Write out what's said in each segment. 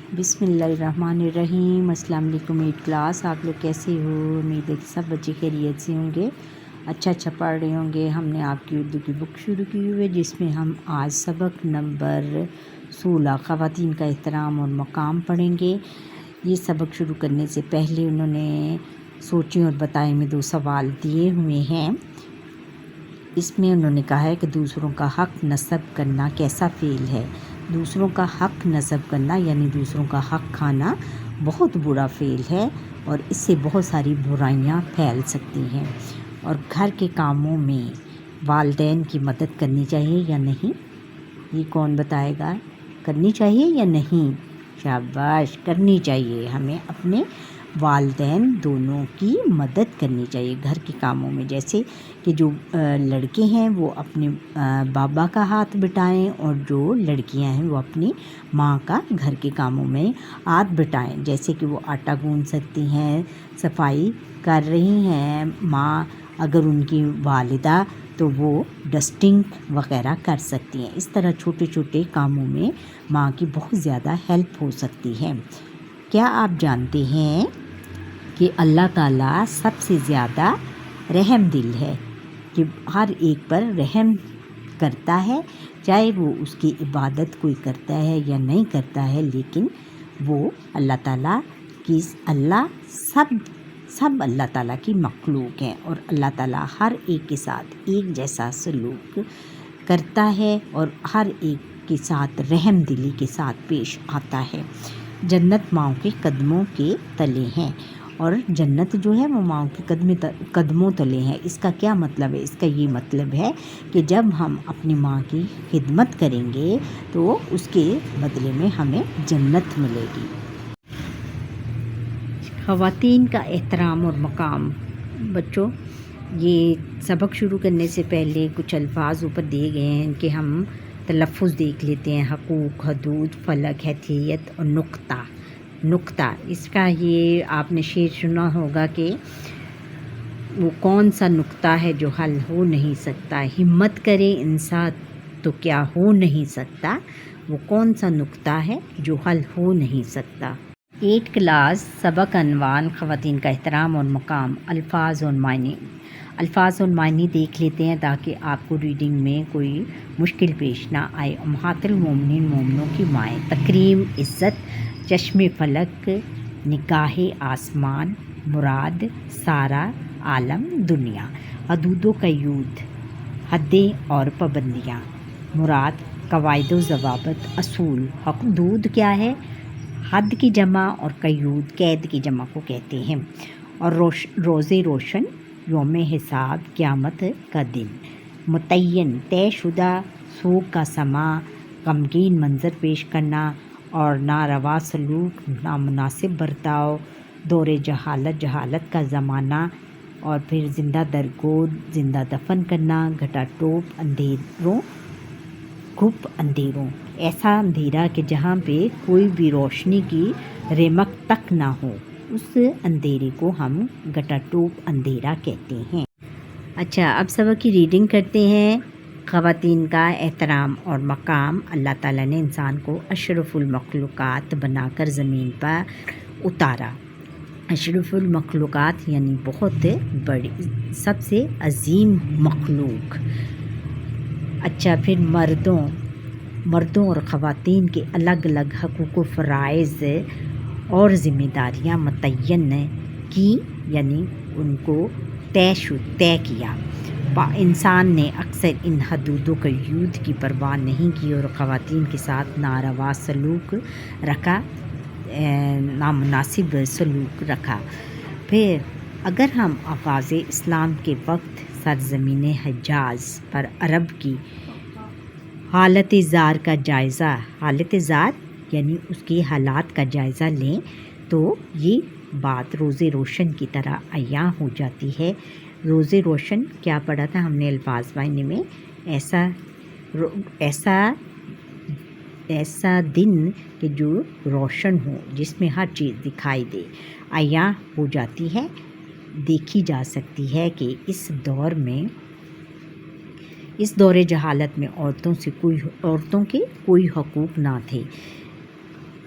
بسم اللہ الرحمن الرحیم۔ السلام علیکم 8 کلاس، آپ لوگ کیسے ہو؟ امید ہے کہ سب بچے خیریت سے ہوں گے، اچھا پڑھ رہے ہوں گے۔ ہم نے آپ کی اردو کی بک شروع کی ہوئی ہے جس میں ہم آج سبق نمبر 16 خواتین کا احترام اور مقام پڑھیں گے۔ یہ سبق شروع کرنے سے پہلے انہوں نے سوچیں اور بتائیں میں 2 سوال دیے ہوئے ہیں۔ اس میں انہوں نے کہا ہے کہ دوسروں کا حق نصب کرنا کیسا فعل ہے؟ دوسروں کا حق نصب کرنا یعنی دوسروں کا حق کھانا بہت برا فعل ہے اور اس سے بہت ساری برائیاں پھیل سکتی ہیں۔ اور گھر کے کاموں میں والدین کی مدد کرنی چاہیے یا نہیں؟ یہ کون بتائے گا؟ کرنی چاہیے یا نہیں؟ شاباش، کرنی چاہیے۔ ہمیں اپنے والدین دونوں کی مدد کرنی چاہیے گھر کے کاموں میں، جیسے کہ جو لڑکے ہیں وہ اپنے بابا کا ہاتھ بٹائیں اور جو لڑکیاں ہیں وہ اپنی ماں کا گھر کے کاموں میں ہاتھ بٹائیں، جیسے کہ وہ آٹا گوندھ سکتی ہیں، صفائی کر رہی ہیں ماں اگر ان کی والدہ تو وہ ڈسٹنگ وغیرہ کر سکتی ہیں۔ اس طرح چھوٹے چھوٹے کاموں میں ماں کی بہت زیادہ ہیلپ ہو سکتی ہے۔ کیا آپ جانتے ہیں کہ اللہ تعالیٰ سب سے زیادہ رحم دل ہے، کہ ہر ایک پر رحم کرتا ہے، چاہے وہ اس کی عبادت کوئی کرتا ہے یا نہیں کرتا ہے، لیکن وہ اللہ تعالیٰ کی سب اللہ تعالیٰ کی مخلوق ہیں اور اللہ تعالیٰ ہر ایک کے ساتھ ایک جیسا سلوک کرتا ہے اور ہر ایک کے ساتھ رحم دلی کے ساتھ پیش آتا ہے۔ جنت ماؤں کے قدموں کے تلے ہیں، اور جنت جو ہے وہ ماؤں کے قدموں تلے ہیں۔ اس کا کیا مطلب ہے؟ اس کا یہ مطلب ہے کہ جب ہم اپنی ماں کی خدمت کریں گے تو اس کے بدلے میں ہمیں جنت ملے گی۔ خواتین کا احترام اور مقام۔ بچوں، یہ سبق شروع کرنے سے پہلے کچھ الفاظ اوپر دیے گئے ہیں کہ ہم تلفظ دیکھ لیتے ہیں۔ حقوق، حدود، فلک، حیثیت اور نقطہ۔ اس کا یہ آپ نے شعر سنا ہوگا کہ وہ کون سا نقطہ ہے جو حل ہو نہیں سکتا، ہمت کرے انسان تو کیا ہو نہیں سکتا، وہ کون سا نقطہ ہے جو حل ہو نہیں سکتا۔ 8 کلاس سبق عنوان خواتین کا احترام اور مقام، الفاظ اور معنی۔ الفاظ اور معنی دیکھ لیتے ہیں تاکہ آپ کو ریڈنگ میں کوئی مشکل پیش نہ آئے۔ امہات المومنین، مومنوں کی مائیں، تکریم، عزت، چشم فلک، نگاہ آسمان، مراد سارا عالم دنیا۔ حدود و قیود، حدیں اور پابندیاں، مراد قواعد و ضوابط، اصول۔ حدود کیا ہے؟ حد کی جمع اور قیود قید کی جمع کو کہتے ہیں۔ اور روز روشن، یوم حساب، قیامت کا دن۔ متعین، طے شدہ، سوگ کا سما، غمگین منظر پیش کرنا اور ناروا سلوک، نامناسب برتاؤ۔ دور جہالت، جہالت کا زمانہ۔ اور پھر زندہ درگور، زندہ دفن کرنا۔ گھٹا ٹوپ، اندھیروں، گھپ اندھیروں، ایسا اندھیرا کہ جہاں پہ کوئی بھی روشنی کی رمق تک نہ ہو، اس اندھیرے کو ہم گھٹا ٹوپ اندھیرا کہتے ہیں۔ اچھا، اب سبق کی ریڈنگ کرتے ہیں۔ خواتین کا احترام اور مقام۔ اللہ تعالیٰ نے انسان کو اشرف المخلوقات بنا کر زمین پر اتارا۔ اشرف المخلوقات یعنی بہت بڑی، سب سے عظیم مخلوق۔ اچھا، پھر مردوں اور خواتین کے الگ الگ حقوق و فرائض اور ذمہ داریاں متعین کی، یعنی ان کو طے کیا۔ انسان نے اکثر ان حدود و قیود کی پرواہ نہیں کی اور خواتین کے ساتھ ناروا سلوک رکھا، نامناسب سلوک رکھا۔ پھر اگر ہم آغاز اسلام کے وقت سرزمین حجاز پر عرب کی حالت زار یعنی اس کی حالات کا جائزہ لیں تو یہ بات روز روشن کی طرح عیاں ہو جاتی ہے۔ روز روشن کیا پڑھا تھا ہم نے الفاظ معنی میں؟ ایسا دن کہ جو روشن ہو، جس میں ہر چیز دکھائی دے، عیاں ہو جاتی ہے، دیکھی جا سکتی ہے کہ اس دور جہالت میں عورتوں کے کوئی حقوق نہ تھے۔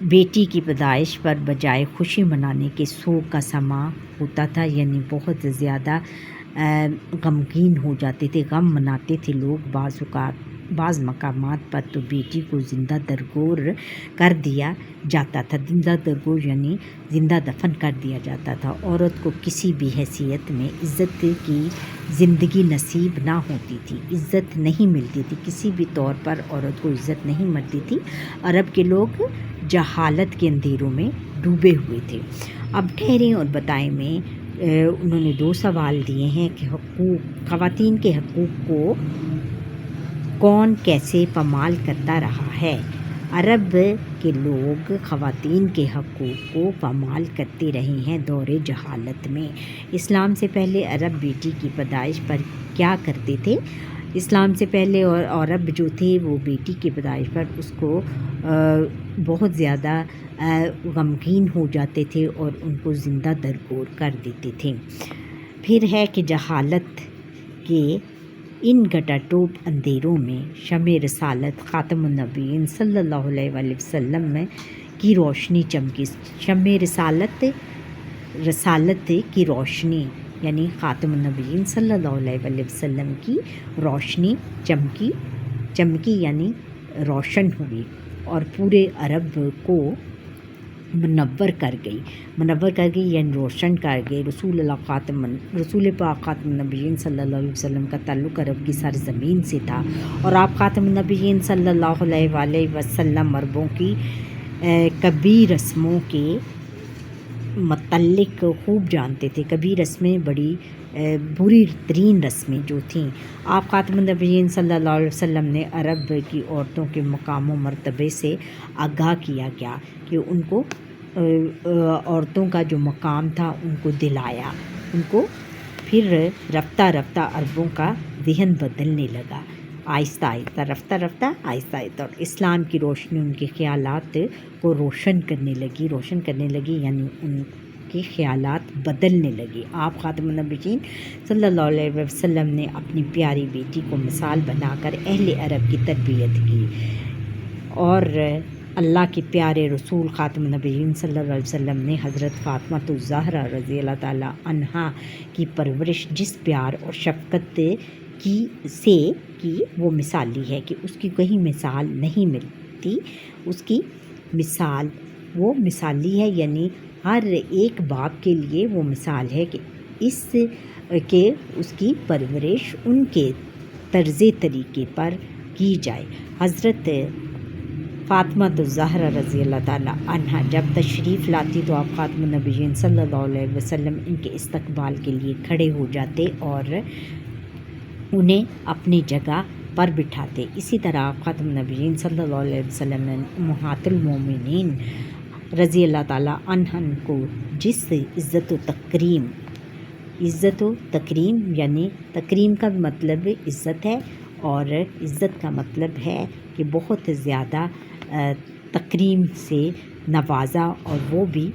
بیٹی کی پیدائش پر بجائے خوشی منانے کے سوگ کا سما ہوتا تھا، یعنی بہت زیادہ غمگین ہو جاتے تھے، غم مناتے تھے لوگ۔ بعض مقامات پر تو بیٹی کو زندہ درگور کر دیا جاتا تھا۔ زندہ درگور یعنی زندہ دفن کر دیا جاتا تھا۔ عورت کو کسی بھی حیثیت میں عزت کی زندگی نصیب نہ ہوتی تھی، عزت نہیں ملتی تھی، کسی بھی طور پر عورت کو عزت نہیں ملتی تھی۔ عرب کے لوگ جہالت کے اندھیروں میں ڈوبے ہوئے تھے۔ اب ٹھہریں اور بتائیں میں انہوں نے 2 سوال دیے ہیں کہ خواتین کے حقوق کو کون کیسے پامال کرتا رہا ہے۔ عرب کے لوگ خواتین کے حقوق کو پامال کرتے رہے ہیں دور جہالت میں۔ اسلام سے پہلے عرب بیٹی کی پیدائش پر کیا کرتے تھے؟ اسلام سے پہلے اور عرب جو تھے وہ بیٹی کی پیدائش پر اس کو بہت زیادہ غمگین ہو جاتے تھے اور ان کو زندہ درگور کر دیتے تھے۔ پھر ہے کہ جہالت کے ان گٹا ٹوپ اندھیروں میں شمع رسالت خاتم النبیین صلی اللہ علیہ وآلہ وسلم کی روشنی چمکی۔ شمع رسالت کی روشنی یعنی خاتم النبیین صلی اللہ علیہ وآلہ وسلم کی روشنی چمکی یعنی روشن ہوئی اور پورے عرب کو منور کر گئی یعنی روشن کر گئی۔ رسول پاک خاتم النبیین صلی اللہ علیہ وسلم کا تعلق عرب کی سرزمین سے تھا اور آپ خاتم النبیین صلی اللہ علیہ وآلہ وسلم عربوں کی کبھی رسموں کے متعلق خوب جانتے تھے۔ کبھی رسمیں بڑی بری ترین رسمیں جو تھیں، آپ خاتم النبیین صلی اللہ علیہ وسلم نے عرب کی عورتوں کے مقام و مرتبے سے آگاہ کیا گیا کہ ان کو عورتوں کا جو مقام تھا ان کو دلایا، ان کو پھر رفتہ رفتہ عربوں کا ذہن بدلنے لگا، آہستہ آہستہ اور اسلام کی روشنی ان کے خیالات کو روشن کرنے لگی یعنی ان کے خیالات بدلنے لگے۔ آپ خاتم النبیین صلی اللہ علیہ وسلم نے اپنی پیاری بیٹی کو مثال بنا کر اہل عرب کی تربیت کی اور اللہ کے پیارے رسول خاتم النبیین صلی اللہ علیہ وسلم نے حضرت فاطمہ الزہرا رضی اللہ تعالی عنہا کی پرورش جس پیار اور شفقت سے کی وہ مثالی ہے کہ اس کی کہیں مثال نہیں ملتی، اس کی مثال وہ مثالی ہے، یعنی ہر ایک باپ کے لیے وہ مثال ہے کہ اس کی پرورش ان کے طرز طریقے پر کی جائے۔ حضرت فاطمہ الزہرا رضی اللہ تعالیٰ عنہا جب تشریف لاتی تو آپ خاتم النبیین صلی اللہ علیہ وسلم ان کے استقبال کے لیے کھڑے ہو جاتے اور انہیں اپنی جگہ پر بٹھاتے۔ اسی طرح آپ خاتم النبیین صلی اللہ علیہ وسلم نے امہات المومنین رضی اللہ تعالیٰ عنہن کو جس عزت و تکریم یعنی تکریم کا مطلب عزت ہے اور عزت کا مطلب ہے کہ بہت زیادہ تکریم سے نوازا اور وہ بھی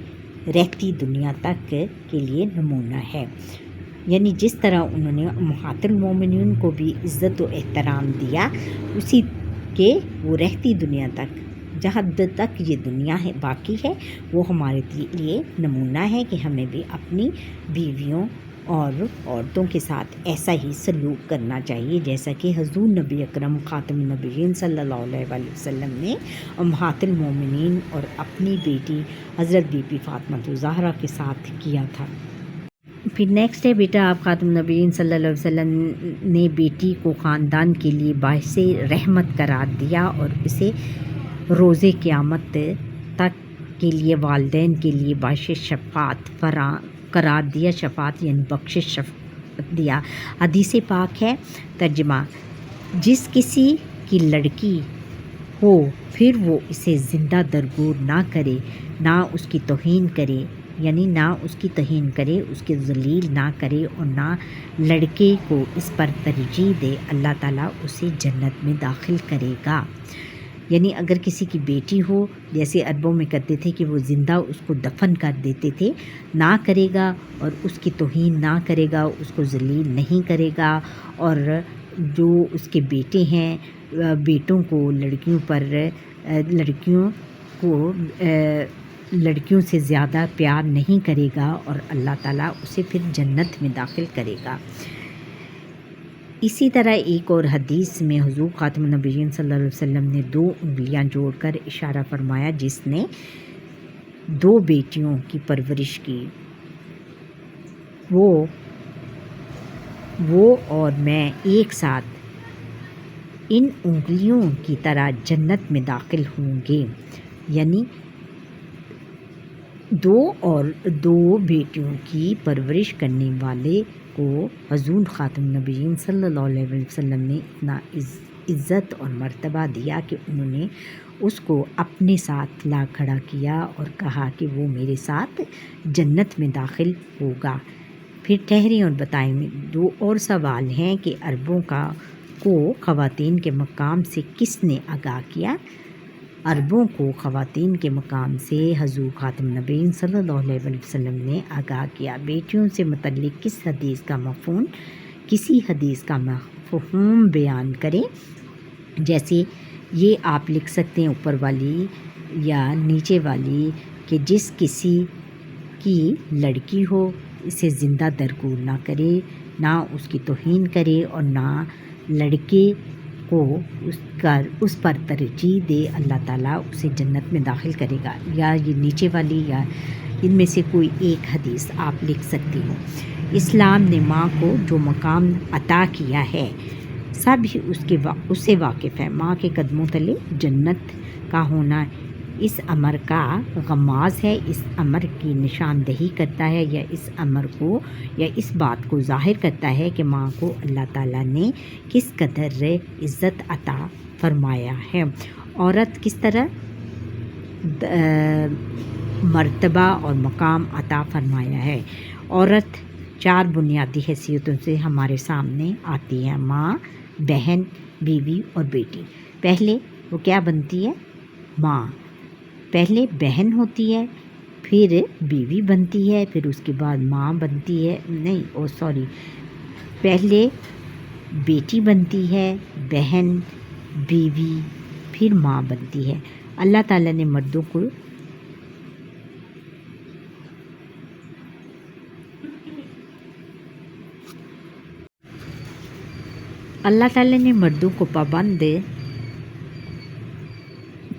رہتی دنیا تک کے لیے نمونہ ہے، یعنی جس طرح انہوں نے امہات المومنین کو بھی عزت و احترام دیا اسی کے وہ رہتی دنیا تک جہاں تک یہ دنیا ہے باقی ہے وہ ہمارے لیے نمونہ ہے کہ ہمیں بھی اپنی بیویوں اور عورتوں کے ساتھ ایسا ہی سلوک کرنا چاہیے جیسا کہ حضور نبی اکرم خاتم النبیین صلی اللہ علیہ وآلہ وسلم نے امہات المومنین اور اپنی بیٹی حضرت بی بی فاطمہ الزہرا کے ساتھ کیا تھا۔ پھر نیکسٹ ہے بیٹا، آپ خاتم النبیین صلی اللہ علیہ وسلم نے بیٹی کو خاندان کے لیے باعث رحمت قرار دیا اور اسے روز قیامت تک کے لیے والدین کے لیے باعث شفاعت قرار دیا۔ شفاعت یعنی بخشش دیا۔ حدیث پاک ہے ترجمہ، جس کسی کی لڑکی ہو پھر وہ اسے زندہ درگور نہ کرے، نہ اس کی توہین کرے، یعنی نہ اس کی توہین کرے، اس کے ذلیل نہ کرے اور نہ لڑکے کو اس پر ترجیح دے، اللہ تعالیٰ اسے جنت میں داخل کرے گا۔ یعنی اگر کسی کی بیٹی ہو جیسے عربوں میں کرتے تھے کہ وہ زندہ اس کو دفن کر دیتے تھے، نہ کرے گا اور اس کی توہین نہ کرے گا، اس کو ذلیل نہیں کرے گا، اور جو اس کے بیٹے ہیں بیٹوں کو لڑکیوں کو لڑکیوں سے زیادہ پیار نہیں کرے گا اور اللہ تعالیٰ اسے پھر جنت میں داخل کرے گا۔ اسی طرح ایک اور حدیث میں حضور خاتم النبیین صلی اللہ علیہ وسلم نے 2 انگلیاں جوڑ کر اشارہ فرمایا، جس نے 2 بیٹیوں کی پرورش کی، وہ اور میں ایک ساتھ ان انگلیوں کی طرح جنت میں داخل ہوں گے۔ یعنی 2 بیٹیوں کی پرورش کرنے والے کو حضور خاتم النبیین صلی اللہ علیہ وسلم نے اتنا عزت اور مرتبہ دیا کہ انہوں نے اس کو اپنے ساتھ لا کھڑا کیا اور کہا کہ وہ میرے ساتھ جنت میں داخل ہوگا۔ پھر ٹھہریں اور بتائیں میں 2 اور سوال ہیں کہ عربوں کو خواتین کے مقام سے کس نے آگاہ کیا؟ عربوں کو خواتین کے مقام سے حضور خاتم النبیین صلی اللہ علیہ وسلم نے آگاہ کیا۔ بیٹیوں سے متعلق کسی حدیث کا مفہوم بیان کریں۔ جیسے یہ آپ لکھ سکتے ہیں اوپر والی یا نیچے والی کہ جس کسی کی لڑکی ہو اسے زندہ درگور نہ کرے، نہ اس کی توہین کرے اور نہ لڑکے کو اس پر ترجیح دے، اللہ تعالیٰ اسے جنت میں داخل کرے گا۔ یا یہ نیچے والی یا ان میں سے کوئی ایک حدیث آپ لکھ سکتی ہو۔ اسلام نے ماں کو جو مقام عطا کیا ہے سب ہی اس سے واقف ہے۔ ماں کے قدموں تلے جنت کا ہونا اس امر کا غماز ہے، اس امر کی نشاندہی کرتا ہے یا اس بات کو ظاہر کرتا ہے کہ ماں کو اللہ تعالیٰ نے کس قدر عزت عطا فرمایا ہے، عورت کس طرح مرتبہ اور مقام عطا فرمایا ہے۔ عورت 4 بنیادی حیثیتوں سے ہمارے سامنے آتی ہے: ماں، بہن، بیوی اور بیٹی۔ پہلے وہ کیا بنتی ہے؟ ماں۔ پہلے بہن ہوتی ہے، پھر بیوی بنتی ہے، پھر اس کے بعد ماں بنتی ہے، پہلے بیٹی بنتی ہے، بہن، بیوی، پھر ماں بنتی ہے۔ اللہ تعالیٰ نے مردوں کو پابند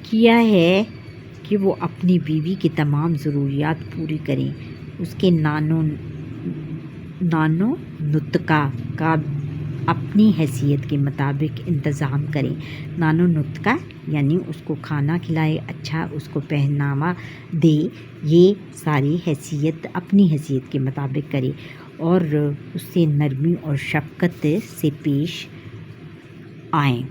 کیا ہے کہ وہ اپنی بیوی کی تمام ضروریات پوری کریں، اس کے نانو نطقہ کا اپنی حیثیت کے مطابق انتظام کریں۔ نانو نطقہ یعنی اس کو کھانا کھلائے، اچھا اس کو پہناوا دے، یہ ساری اپنی حیثیت کے مطابق کرے اور اس سے نرمی اور شفقت سے پیش آئیں۔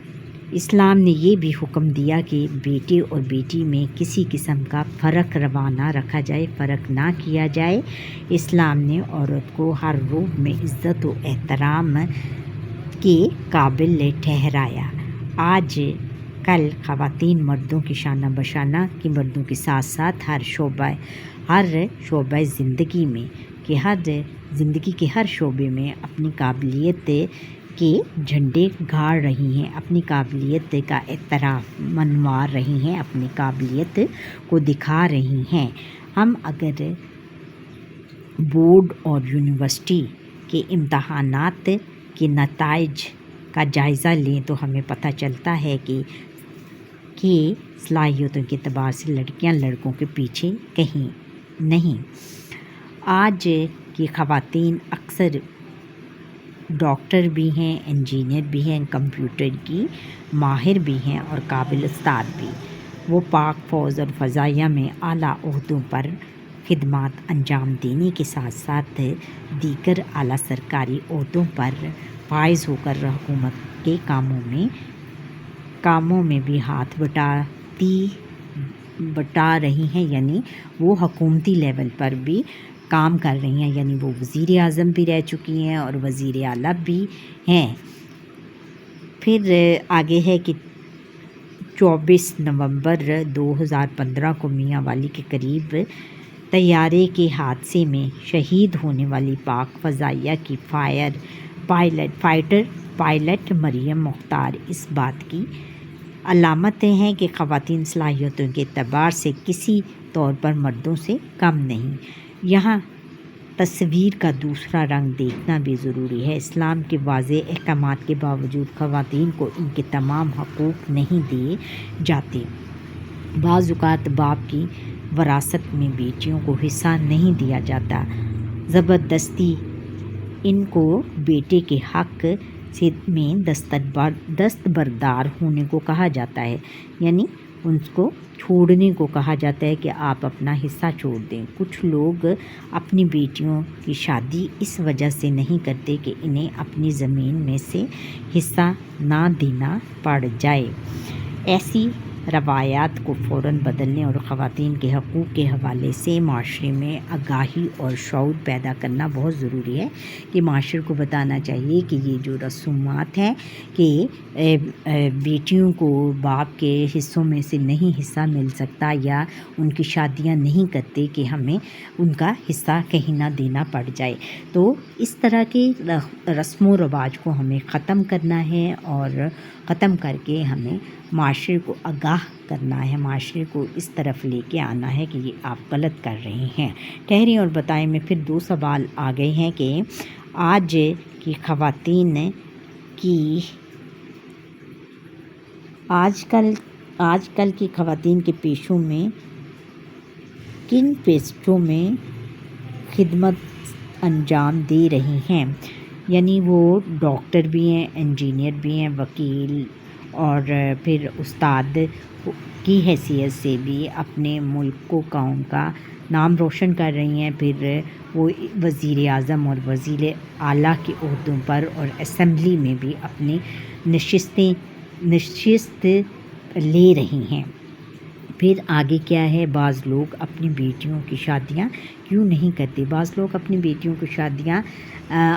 اسلام نے یہ بھی حکم دیا کہ بیٹے اور بیٹی میں کسی قسم کا فرق روا نہ رکھا جائے، فرق نہ کیا جائے۔ اسلام نے عورت کو ہر روپ میں عزت و احترام کے قابل ٹھہرایا۔ آج کل خواتین مردوں کی شانہ بشانہ کہ مردوں کے ساتھ ساتھ ہر شعبہ زندگی کے ہر شعبے میں اپنی قابلیت کے جھنڈے گاڑ رہی ہیں، اپنی قابلیت کا اعتراف منوا رہی ہیں، اپنی قابلیت کو دکھا رہی ہیں۔ ہم اگر بورڈ اور یونیورسٹی کے امتحانات کے نتائج کا جائزہ لیں تو ہمیں پتہ چلتا ہے کہ صلاحیتوں کے اعتبار سے لڑکیاں لڑکوں کے پیچھے کہیں نہیں۔ آج کی خواتین اکثر ڈاکٹر بھی ہیں، انجینئر بھی ہیں، کمپیوٹر کی ماہر بھی ہیں اور قابل استاد بھی۔ وہ پاک فوج اور فضائیہ میں اعلیٰ عہدوں پر خدمات انجام دینے کے ساتھ ساتھ دیگر اعلیٰ سرکاری عہدوں پر فائز ہو کر حکومت کے کاموں میں بھی ہاتھ بٹا رہی ہیں، یعنی وہ حکومتی لیول پر بھی کام کر رہی ہیں، یعنی وہ وزیر اعظم بھی رہ چکی ہیں اور وزیر اعلیٰ بھی ہیں۔ پھر آگے ہے کہ 24 نومبر 2015 کو میاں والی کے قریب طیارے کے حادثے میں شہید ہونے والی پاک فضائیہ کی فائٹر پائلٹ مریم مختار اس بات کی علامتیں ہیں کہ خواتین صلاحیتوں کے اعتبار سے کسی طور پر مردوں سے کم نہیں۔ یہاں تصویر کا دوسرا رنگ دیکھنا بھی ضروری ہے۔ اسلام کے واضح احکامات کے باوجود خواتین کو ان کے تمام حقوق نہیں دیے جاتے۔ بعض اوقات باپ کی وراثت میں بیٹیوں کو حصہ نہیں دیا جاتا، زبردستی ان کو بیٹے کے حق میں دستبردار ہونے کو کہا جاتا ہے، یعنی ان کو چھوڑنے کو کہا جاتا ہے کہ آپ اپنا حصہ چھوڑ دیں۔ کچھ لوگ اپنی بیٹیوں کی شادی اس وجہ سے نہیں کرتے کہ انہیں اپنی زمین میں سے حصہ نہ دینا پڑ جائے۔ ایسی روایات کو فوراً بدلنے اور خواتین کے حقوق کے حوالے سے معاشرے میں آگاہی اور شعور پیدا کرنا بہت ضروری ہے کہ معاشرے کو بتانا چاہیے کہ یہ جو رسومات ہیں کہ بیٹیوں کو باپ کے حصوں میں سے نہیں حصہ مل سکتا یا ان کی شادیاں نہیں کرتے کہ ہمیں ان کا حصہ کہیں نہ دینا پڑ جائے۔ تو اس طرح کے رسم و رواج کو ہمیں ختم کرنا ہے اور ختم کر کے ہمیں معاشرے کو آگاہ کرنا ہے، معاشرے کو اس طرف لے کے آنا ہے کہ یہ آپ غلط کر رہے ہیں۔ ٹھہریں اور بتائیں میں پھر 2 سوال آ گئے ہیں کہ آج کی خواتین کی آج کل کی خواتین کے پیشوں میں کن پیشوں میں خدمت انجام دے رہی ہیں، یعنی وہ ڈاکٹر بھی ہیں، انجینئر بھی ہیں، وکیل اور پھر استاد کی حیثیت سے بھی اپنے ملک کو قوم کا نام روشن کر رہی ہیں، پھر وہ وزیر اعظم اور وزیر اعلیٰ کے عہدوں پر اور اسمبلی میں بھی اپنی نشست لے رہی ہیں۔ پھر آگے کیا ہے، بعض لوگ اپنی بیٹیوں کی شادیاں کیوں نہیں کرتے؟ بعض لوگ اپنی بیٹیوں کی شادیاں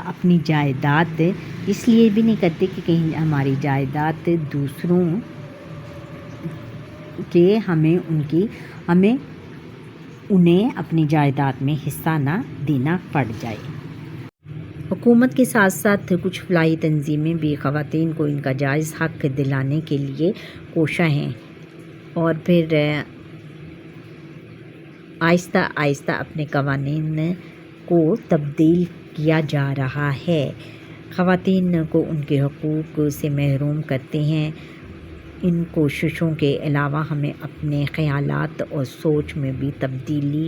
اپنی جائیداد اس لیے بھی نہیں کرتے کہ کہیں ہماری جائیداد دوسروں کہ ہمیں انہیں اپنی جائیداد میں حصہ نہ دینا پڑ جائے۔ حکومت کے ساتھ ساتھ کچھ فلاحی تنظیمیں بھی خواتین کو ان کا جائز حق دلانے کے لیے کوشاں ہیں اور پھر آہستہ آہستہ اپنے قوانین کو تبدیل کیا جا رہا ہے۔ خواتین کو ان کے حقوق سے محروم کرتے ہیں۔ ان کوششوں کے علاوہ ہمیں اپنے خیالات اور سوچ میں بھی تبدیلی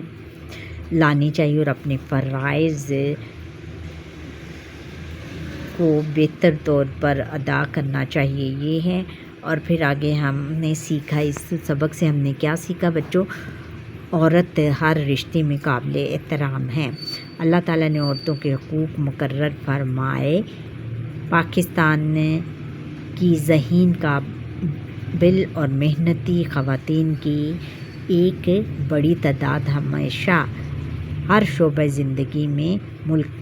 لانی چاہیے اور اپنے فرائض کو بہتر طور پر ادا کرنا چاہیے، یہ ہے۔ اور پھر آگے ہم نے سیکھا، اس سبق سے ہم نے کیا سیکھا بچوں؟ عورت ہر رشتے میں قابل احترام ہے۔ اللہ تعالیٰ نے عورتوں کے حقوق مقرر فرمائے۔ پاکستان کی ذہین قابل اور محنتی خواتین کی ایک بڑی تعداد ہمیشہ ہر شعبہ زندگی میں ملک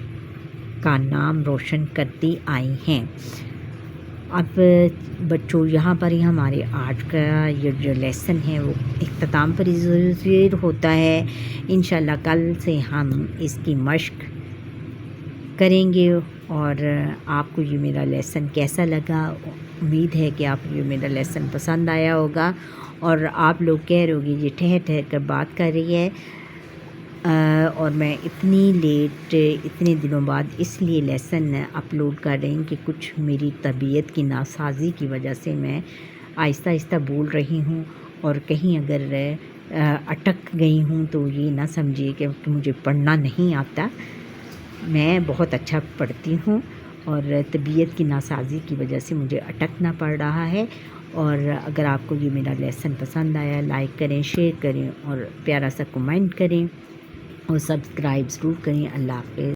کا نام روشن کرتی آئی ہیں۔ اب بچوں یہاں پر ہی ہمارے آج کا یہ جو لیسن ہے وہ اختتام پر ضرور ہوتا ہے۔ انشاءاللہ کل سے ہم اس کی مشق کریں گے اور آپ کو یہ میرا لیسن کیسا لگا؟ امید ہے کہ آپ کو یہ میرا لیسن پسند آیا ہوگا اور آپ لوگ کہہ رہے ہوگے یہ ٹھہر ٹھہر کر بات کر رہی ہے اور میں اتنی لیٹ اتنے دنوں بعد اس لیے لیسن اپلوڈ کر رہی ہوں کہ کچھ میری طبیعت کی ناسازی کی وجہ سے میں آہستہ آہستہ بول رہی ہوں اور کہیں اگر اٹک گئی ہوں تو یہ نہ سمجھیے کہ مجھے پڑھنا نہیں آتا۔ میں بہت اچھا پڑھتی ہوں اور طبیعت کی ناسازی کی وجہ سے مجھے اٹکنا پڑ رہا ہے۔ اور اگر آپ کو یہ میرا لیسن پسند آیا لائک کریں، شیئر کریں اور پیارا سا کمنٹ کریں اور سبسکرائب ضرور کریں۔ اللہ حافظ۔